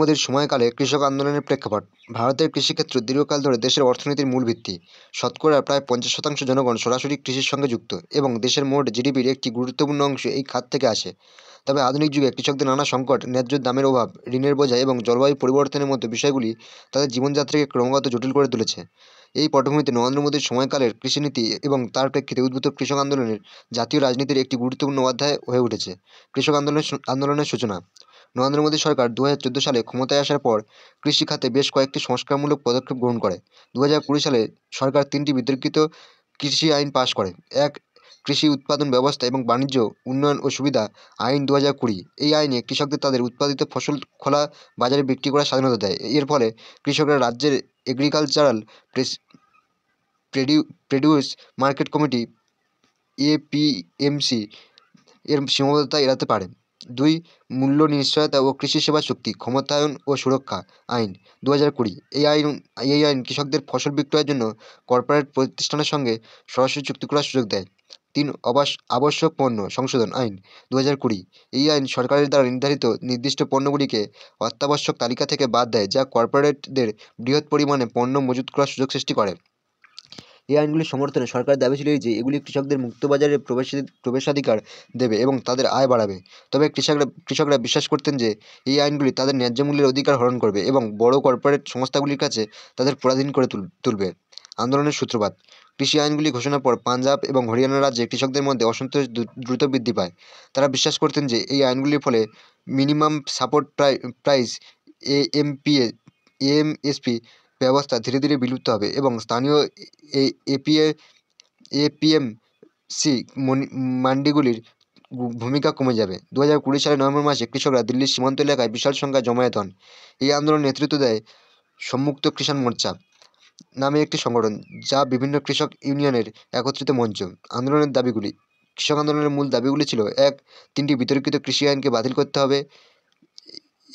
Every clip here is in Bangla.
মোদীর সময়কালে কৃষক আন্দোলনের প্রেক্ষাপট। ভারতের কৃষিক্ষেত্র দীর্ঘকাল ধরে দেশের অর্থনীতির মূল ভিত্তি। শতকরা প্রায় 50% জনগণ সরাসরি কৃষির সঙ্গে যুক্ত এবং দেশের মোট জিডিপির একটি গুরুত্বপূর্ণ অংশ এই খাত থেকে আসে। তবে আধুনিক যুগে কৃষকদের নানা সংকট, ন্যায্য দামের অভাব, ঋণের বোঝা এবং জলবায়ু পরিবর্তনের মতো বিষয়গুলি তাদের জীবনযাত্রাকে ক্রমাগত জটিল করে তুলেছে। এই পটভূমিতে নরেন্দ্র মোদীর সময়কালের কৃষিনীতি এবং তার প্রেক্ষিতে উদ্ভূত কৃষক আন্দোলনের জাতীয় রাজনীতির একটি গুরুত্বপূর্ণ অধ্যায় হয়ে উঠেছে। কৃষক আন্দোলনের সূচনা। নরেন্দ্র মোদী সরকার 2014 সালে ক্ষমতায় আসার পর কৃষি খাতে বেশ কয়েকটি সংস্কারমূলক পদক্ষেপ গ্রহণ করে। 2020 সালে সরকার 3টি বিতর্কিত কৃষি আইন পাশ করে। এক, কৃষি উৎপাদন ব্যবস্থা এবং বাণিজ্য উন্নয়ন ও সুবিধা আইন 2020। এই আইনে কৃষকদের তাদের উৎপাদিত ফসল খোলা বাজারে বিক্রি করার স্বাধীনতা দেয়। এর ফলে কৃষকরা রাজ্যের agricultural produce market committee APMC এর সীমাবদ্ধতা এড়াতে পারে। 2, মূল্য নিশ্চয়তা ও কৃষি সেবা চুক্তি ক্ষমতায়ন ও সুরক্ষা আইন 2020। এই আইন কৃষকদের ফসল বিক্রয়ের জন্য কর্পোরেট প্রতিষ্ঠানের সঙ্গে সরাসরি চুক্তি করার সুযোগ দেয়। 3, আবশ্যক পণ্য সংশোধন আইন 2020। এই আইন সরকারের দ্বারা নির্ধারিত নির্দিষ্ট পণ্যগুলিকে অত্যাবশ্যক তালিকা থেকে বাদ দেয়, যা কর্পোরেটদের বৃহৎ পরিমাণে পণ্য মজুত করার সুযোগ সৃষ্টি করে। এই আইনগুলির সমর্থনে সরকারের দাবি ছিল যে এগুলি কৃষকদের মুক্ত বাজারে প্রবেশাধিকার দেবে এবং তাদের আয় বাড়াবে। তবে কৃষকরা বিশ্বাস করতেন যে এই আইনগুলি তাদের ন্যায্য মূল্যের অধিকার হরণ করবে এবং বড় কর্পোরেট সংস্থাগুলির কাছে তাদের পরাধীন করে তুলবে। আন্দোলনের সূত্রপাত। কৃষি আইনগুলি ঘোষণার পর পাঞ্জাব এবং হরিয়ানা রাজ্যে কৃষকদের মধ্যে অসন্তোষ দ্রুত বৃদ্ধি পায়। তারা বিশ্বাস করতেন যে এই আইনগুলির ফলে মিনিমাম সাপোর্ট প্রাইস এএমপিএ এএমএসপি ব্যবস্থা ধীরে ধীরে বিলুপ্ত হবে এবং স্থানীয় এপিএমসি মান্ডিগুলির ভূমিকা কমে যাবে। 2020 সালের নভেম্বর মাসে কৃষকরা দিল্লির সীমান্ত এলাকায় বিশাল সংখ্যায় জমায়েত হন। এই আন্দোলনের নেতৃত্ব দেয় সম্মুক্ত কিষাণ মোর্চা নামে একটি সংগঠন, যা বিভিন্ন কৃষক ইউনিয়নের একত্রিত মঞ্চ। আন্দোলনের দাবিগুলি। কৃষক আন্দোলনের মূল দাবিগুলি ছিল: 1, 3টি বিতর্কিত কৃষি আইনকে বাতিল করতে হবে।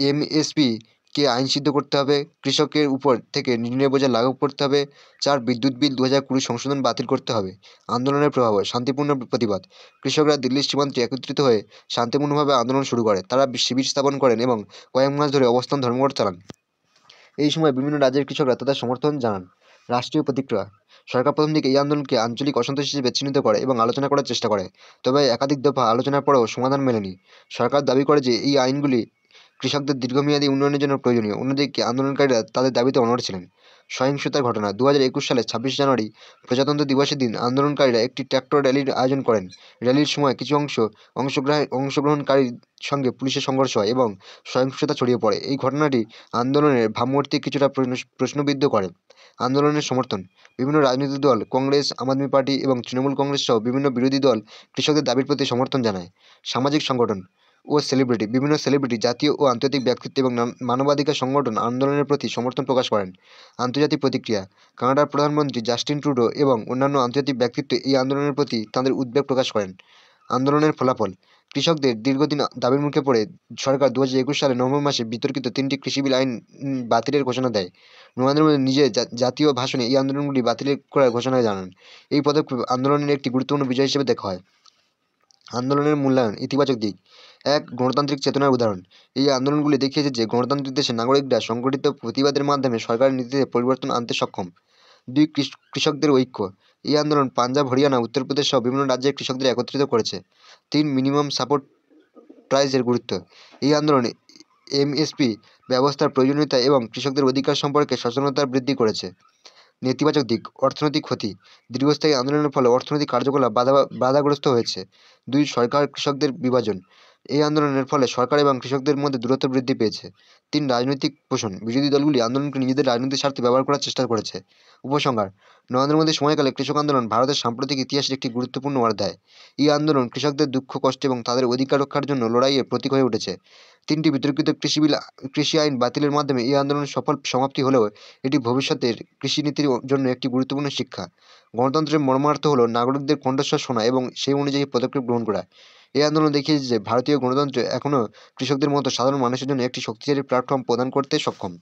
এমএসপি কে আইনসিদ্ধ করতে হবে। কৃষকের উপর থেকে ঋণের বোঝা লাঘব করতে হবে। 4, বিদ্যুৎ বিল 2020 সংশোধন বাতিল করতে হবে। আন্দোলনের প্রভাব। শান্তিপূর্ণ প্রতিবাদ। কৃষকরা দিল্লির সীমান্তে একত্রিত হয়ে শান্তিপূর্ণভাবে আন্দোলন শুরু করে। তারা শিবির স্থাপন করেন এবং কয়েক মাস ধরে অবস্থান ধর্মঘট চালান। এই সময় বিভিন্ন রাজ্যের কৃষকরা তাদের সমর্থন জানান। রাষ্ট্রীয় প্রতিক্রিয়া। সরকার প্রথম দিকে এই আন্দোলনকে আঞ্চলিক অসন্তোষ হিসেবে চিহ্নিত করে এবং আলোচনা করার চেষ্টা করে। তবে একাধিক দফা আলোচনার পরেও সমাধান মেলেনি। সরকার দাবি করে যে এই আইনগুলি কৃষকদের দীর্ঘমেয়াদী উন্নয়নের জন্য প্রয়োজনীয়। অন্যদিকে আন্দোলনকারীরা তাদের দাবিতে অনড় ছিলেন। সহিংসতার ঘটনা। 2021 সালের 26 জানুয়ারি প্রজাতন্ত্র দিবসের দিন আন্দোলনকারীরা একটি ট্র্যাক্টর র্যালির আয়োজন করেন। র্যালির সময় কিছু অংশগ্রহণকারীর সঙ্গে পুলিশের সংঘর্ষ হয় এবং সহিংসতা ছড়িয়ে পড়ে। এই ঘটনাটি আন্দোলনের ভাবমূর্তি কিছুটা প্রশ্নবিদ্ধ করে। আন্দোলনের সমর্থন। বিভিন্ন রাজনৈতিক দল, কংগ্রেস, আম আদমি পার্টি এবং তৃণমূল কংগ্রেস সহ বিভিন্ন বিরোধী দল কৃষকদের দাবির প্রতি সমর্থন জানায়। সামাজিক সংগঠন ও সেলিব্রিটি। বিভিন্ন সেলিব্রিটি, জাতীয় ও আন্তর্জাতিক ব্যক্তিত্ব এবং মানবাধিকার সংগঠন আন্দোলনের প্রতি সমর্থন প্রকাশ করেন। আন্তর্জাতিক প্রতিক্রিয়া। কানাডার প্রধানমন্ত্রী জাস্টিন ট্রুডো এবং অন্যান্য আন্তর্জাতিক ব্যক্তিত্ব এই আন্দোলনের প্রতি তাদের উদ্বেগ প্রকাশ করেন। আন্দোলনের ফলাফল। কৃষকদের দীর্ঘদিন দাবির মুখে পড়ে সরকার 2021 সালের নভেম্বর মাসে বিতর্কিত 3টি কৃষি বিল আইন বাতিলের ঘোষণা দেয়। নরেন্দ্র মোদী নিজে জাতীয় ভাষণে এই আন্দোলনগুলি বাতিল করার ঘোষণা জানান। এই পদক্ষেপ আন্দোলনের একটি গুরুত্বপূর্ণ বিজয় হিসেবে দেখা হয়। আন্দোলনের মূল্যায়ন। ইতিবাচক দিক। 1, গণতান্ত্রিক চেতনার উদাহরণ। এই আন্দোলনগুলি দেখিয়েছে যে গণতান্ত্রিক দেশে নাগরিকরা সংগঠিত প্রতিবাদের মাধ্যমে সরকারের নীতিতে পরিবর্তন আনতে সক্ষম। 2, কৃষকদের ঐক্য। এই আন্দোলন পাঞ্জাব, হরিয়ানা, উত্তরপ্রদেশ সহ বিভিন্ন রাজ্যের কৃষকদের একত্রিত করেছে। 3, মিনিমাম সাপোর্ট প্রাইসের গুরুত্ব। এই আন্দোলন এমএসপি ব্যবস্থার প্রয়োজনীয়তা এবং কৃষকদের অধিকার সম্পর্কে সচেতনতা বৃদ্ধি করেছে। নেতিবাচক দিক। অর্থনৈতিক ক্ষতি। দীর্ঘস্থায়ী আন্দোলনের ফলে অর্থনৈতিক কার্যকলাপ বাধাগ্রস্ত হয়েছে। 2, সরকার কৃষকদের বিভাজন। এই আন্দোলনের ফলে সরকার এবং কৃষকদের মধ্যে দূরত্ব বৃদ্ধি পেয়েছে। 3, রাজনৈতিক পোষণ। বিরোধী দলগুলি আন্দোলনকে নিজেদের রাজনৈতিক স্বার্থে ব্যবহার করার চেষ্টা করেছে। উপসংহার। নরেন্দ্র মোদীর সময়কালে কৃষক আন্দোলন ভারতের সাম্প্রতিক ইতিহাসের একটি গুরুত্বপূর্ণ অধ্যায়। এই আন্দোলন কৃষকদের দুঃখ, কষ্ট এবং তাদের অধিকার রক্ষার জন্য লড়াইয়ের প্রতীক হয়ে উঠেছে। 3টি বিতর্কিত কৃষি আইন বাতিলের মাধ্যমে এই আন্দোলনের সফল সমাপ্তি হলেও এটি ভবিষ্যতের কৃষিনীতির জন্য একটি গুরুত্বপূর্ণ শিক্ষা। গণতন্ত্রের মর্মার্থ হল নাগরিকদের কণ্ঠস্বর শোনা এবং সেই অনুযায়ী পদক্ষেপ গ্রহণ করা। এই আন্দোলন দেখিয়েছে যে ভারতীয় গণতন্ত্র এখনও কৃষকদের মতো সাধারণ মানুষের জন্য একটি শক্তিশালী প্ল্যাটফর্ম প্রদান করতে সক্ষম।